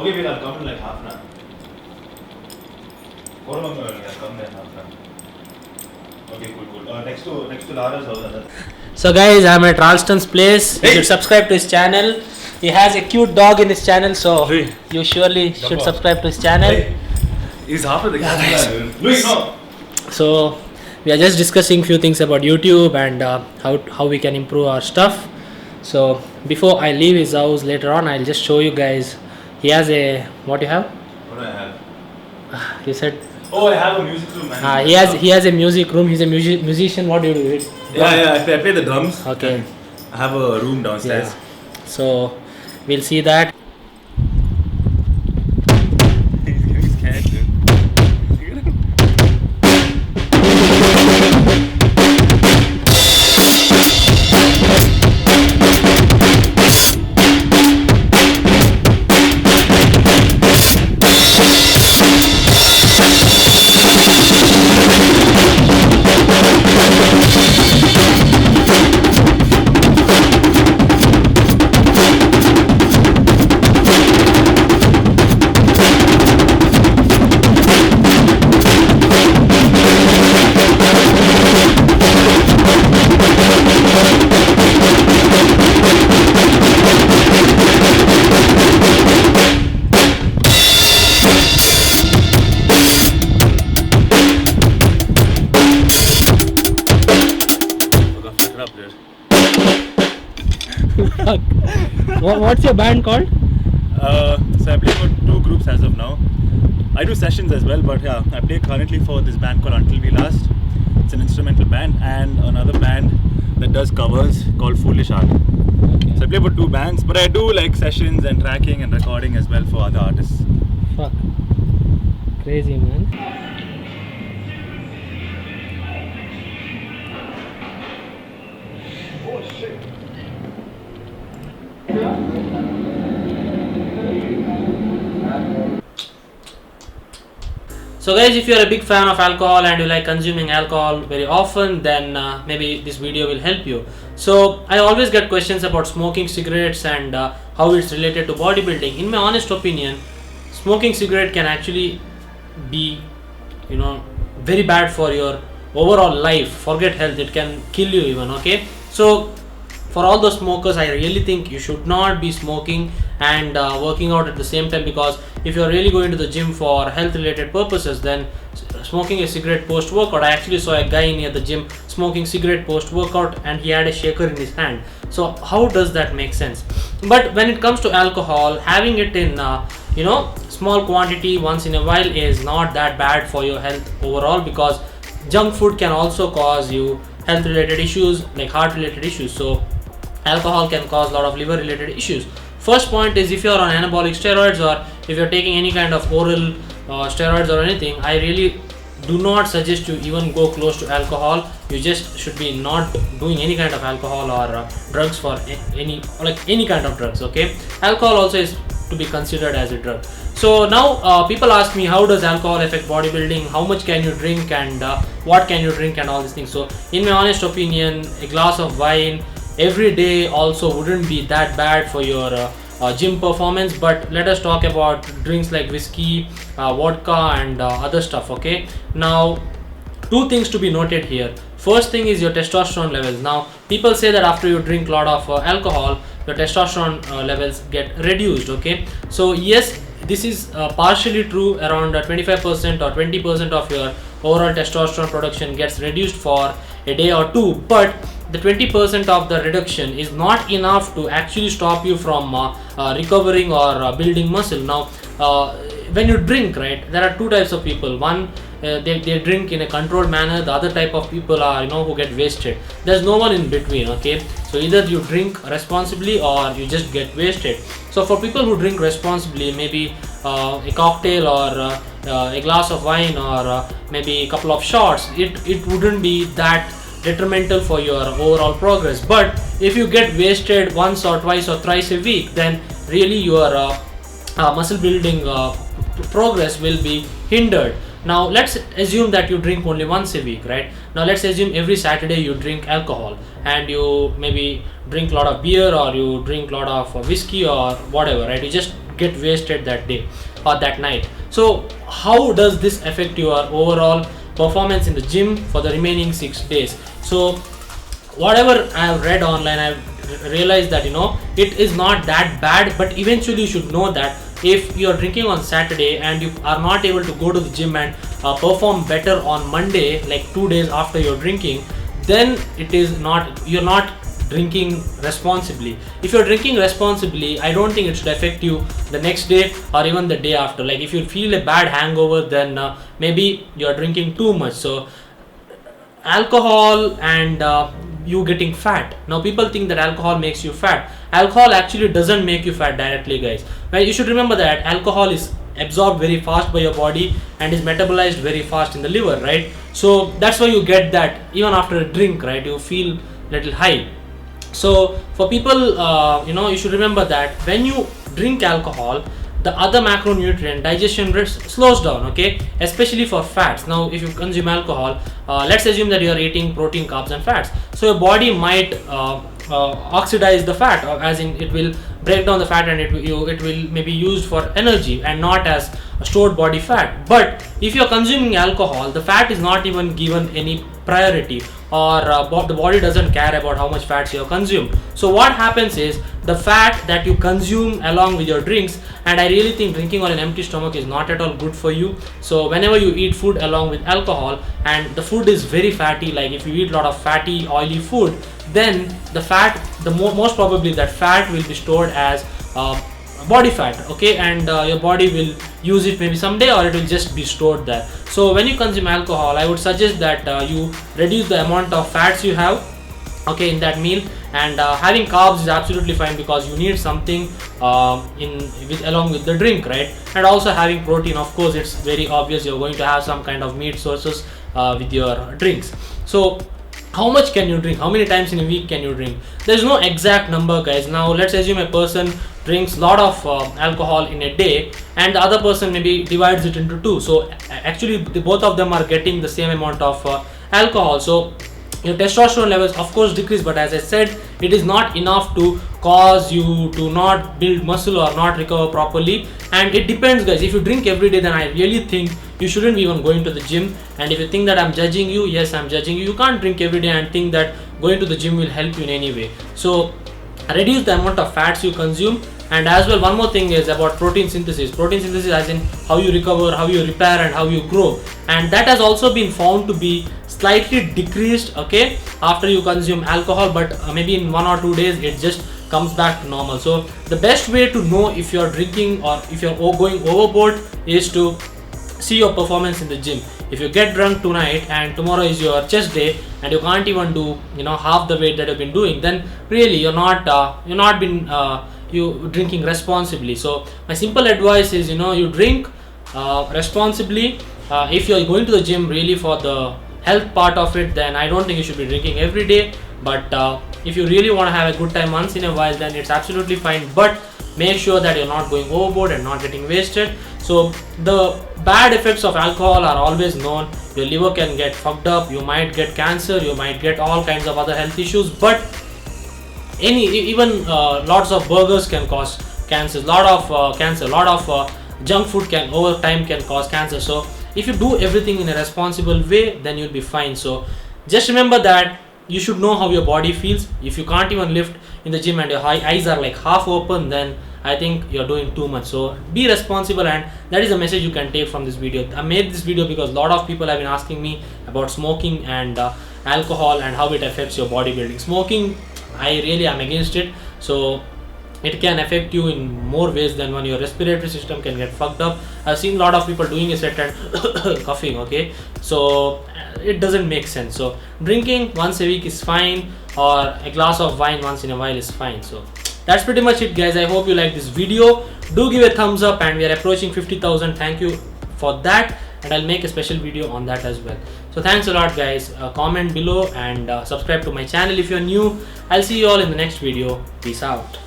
Okay, wait, I'll come in like half an hour. I'll come in half an hour. Okay, cool. Next to Lara's house. So guys, I'm at Ralston's place. You should subscribe to his channel. He has a cute dog in his channel, so you surely should subscribe to his channel. He's half of the camera. Louis, no. So we are just discussing few things about YouTube and how we can improve our stuff. So before I leave his house later on, I'll just show you guys. He has a what you have? What do I have? You said. Oh, I have a music room. He has a music room. He's a musician. What do you do? Yeah. I play the drums. Okay. I have a room downstairs. Yeah. So we'll see that. He's getting scared, dude. What's your band called? So I play for 2 groups as of now. I do sessions as well, but yeah, I play currently for this band called Until We Last. It's an instrumental band, and another band that does covers called Foolish Art. Okay. So I play for 2 bands, but I do like sessions and tracking and recording as well for other artists. Fuck. Crazy, man. Oh shit. So guys, if you are a big fan of alcohol and you like consuming alcohol very often, then maybe this video will help you. So I always get questions about smoking cigarettes and how it's related to bodybuilding. In my honest opinion, smoking cigarette can actually be, very bad for your overall life. Forget health, it can kill you even, okay? So for all those smokers, I really think you should not be smoking and working out at the same time, because if you're really going to the gym for health related purposes, then smoking a cigarette post workout. I actually saw a guy near the gym smoking cigarette post workout and he had a shaker in his hand. So how does that make sense? But when it comes to alcohol, having it in small quantity once in a while is not that bad for your health overall, because junk food can also cause you health related issues like heart related issues. So alcohol can cause a lot of liver related issues. First point is, if you are on anabolic steroids or if you're taking any kind of oral steroids or anything, I really do not suggest you even go close to alcohol. You just should be not doing any kind of alcohol or drugs for any kind of drugs, okay? Alcohol also is to be considered as a drug. So now people ask me, how does alcohol affect bodybuilding? How much can you drink and what can you drink and all these things? So in my honest opinion, a glass of wine every day also wouldn't be that bad for your gym performance. But let us talk about drinks like whiskey, vodka and other stuff, okay? Now 2 things to be noted here. First thing is your testosterone levels. Now people say that after you drink a lot of alcohol, your testosterone levels get reduced, okay? So yes, this is partially true. Around 25% or 20% of your overall testosterone production gets reduced for a day or 2, but the 20% of the reduction is not enough to actually stop you from recovering or building muscle. Now when you drink, right, there are 2 types of people. One, they drink in a controlled manner. The other type of people are who get wasted. There's no one in between, okay? So either you drink responsibly or you just get wasted. So for people who drink responsibly, maybe a cocktail or a glass of wine or maybe a couple of shots, it wouldn't be that detrimental for your overall progress. But if you get wasted once or twice or thrice a week, then really your muscle building progress will be hindered. Now let's assume that you drink only once a week, right? Now let's assume every Saturday you drink alcohol and you maybe drink a lot of beer or you drink a lot of whiskey or whatever, right? You just get wasted that day or that night. So how does this affect your overall performance in the gym for the remaining 6 days? So whatever I have read online, I've realized that it is not that bad, but eventually you should know that if you are drinking on Saturday and you are not able to go to the gym and perform better on Monday, like 2 days after you're drinking, then you're not drinking responsibly. If you're drinking responsibly, I don't think it should affect you the next day or even the day after. Like if you feel a bad hangover, then maybe you're drinking too much. So alcohol and you getting fat. Now people think that alcohol makes you fat. Alcohol actually doesn't make you fat directly, guys. Well, you should remember that alcohol is absorbed very fast by your body and is metabolized very fast in the liver, right? So that's why you get that even after a drink, right? You feel little high. So for people, you should remember that when you drink alcohol, the other macronutrient digestion rate slows down, okay, especially for fats. Now if you consume alcohol, let's assume that you are eating protein, carbs and fats, so your body might oxidize the fat, or as in it will break down the fat and it will maybe used for energy and not as a stored body fat. But if you are consuming alcohol, the fat is not even given any priority, or the body doesn't care about how much fats you have consumed. So what happens is the fat that you consume along with your drinks, and I really think drinking on an empty stomach is not at all good for you. So whenever you eat food along with alcohol and the food is very fatty, like if you eat a lot of fatty oily food, then the fat, most probably that fat will be stored as body fat, okay, and your body will use it maybe someday, or it will just be stored there. So when you consume alcohol, I would suggest that you reduce the amount of fats you have, okay, in that meal, and having carbs is absolutely fine because you need something along with the drink, right? And also having protein, of course, it's very obvious you're going to have some kind of meat sources with your drinks. So how much can you drink? How many times in a week can you drink? There's no exact number, guys. Now let's assume a person drinks a lot of alcohol in a day, and the other person maybe divides it into two. So actually both of them are getting the same amount of alcohol. So your testosterone levels of course decrease, but as I said, it is not enough to cause you to not build muscle or not recover properly. And it depends, guys. If you drink every day, then I really think you shouldn't be even going to the gym. And if you think that I'm judging you, yes, I'm judging you. You can't drink every day and think that going to the gym will help you in any way. So reduce the amount of fats you consume. And as well, one more thing is about protein synthesis. Protein synthesis as in how you recover, how you repair and how you grow, and that has also been found to be slightly decreased, okay, after you consume alcohol, but maybe in 1 or 2 days it just comes back to normal. So the best way to know if you're drinking or if you're going overboard is to see your performance in the gym. If you get drunk tonight and tomorrow is your chest day and you can't even do half the weight that you've been doing, then really you're not been you drinking responsibly. So my simple advice is you drink responsibly. If you're going to the gym really for the health part of it, then I don't think you should be drinking every day. But if you really want to have a good time once in a while, then it's absolutely fine. But make sure that you're not going overboard and not getting wasted. So the bad effects of alcohol are always known. Your liver can get fucked up, you might get cancer, you might get all kinds of other health issues. But even lots of burgers can cause cancer, lot of junk food can over time can cause cancer. So if you do everything in a responsible way, then you'll be fine. So just remember that you should know how your body feels. If you can't even lift in the gym and your eyes are like half open, then I think you're doing too much. So be responsible, and that is a message you can take from this video. I made this video because a lot of people have been asking me about smoking and alcohol and how it affects your bodybuilding. Smoking, I really am against it. So it can affect you in more ways than one. Your respiratory system can get fucked up. I've seen a lot of people doing a set and coughing, okay, so it doesn't make sense. So drinking once a week is fine, or a glass of wine once in a while is fine. So that's pretty much it, guys. I hope you like this video. Do give a thumbs up, and we are approaching 50,000. Thank you for that, and I'll make a special video on that as well. So thanks a lot, guys. Comment below and subscribe to my channel if you're new. I'll see you all in the next video. Peace out.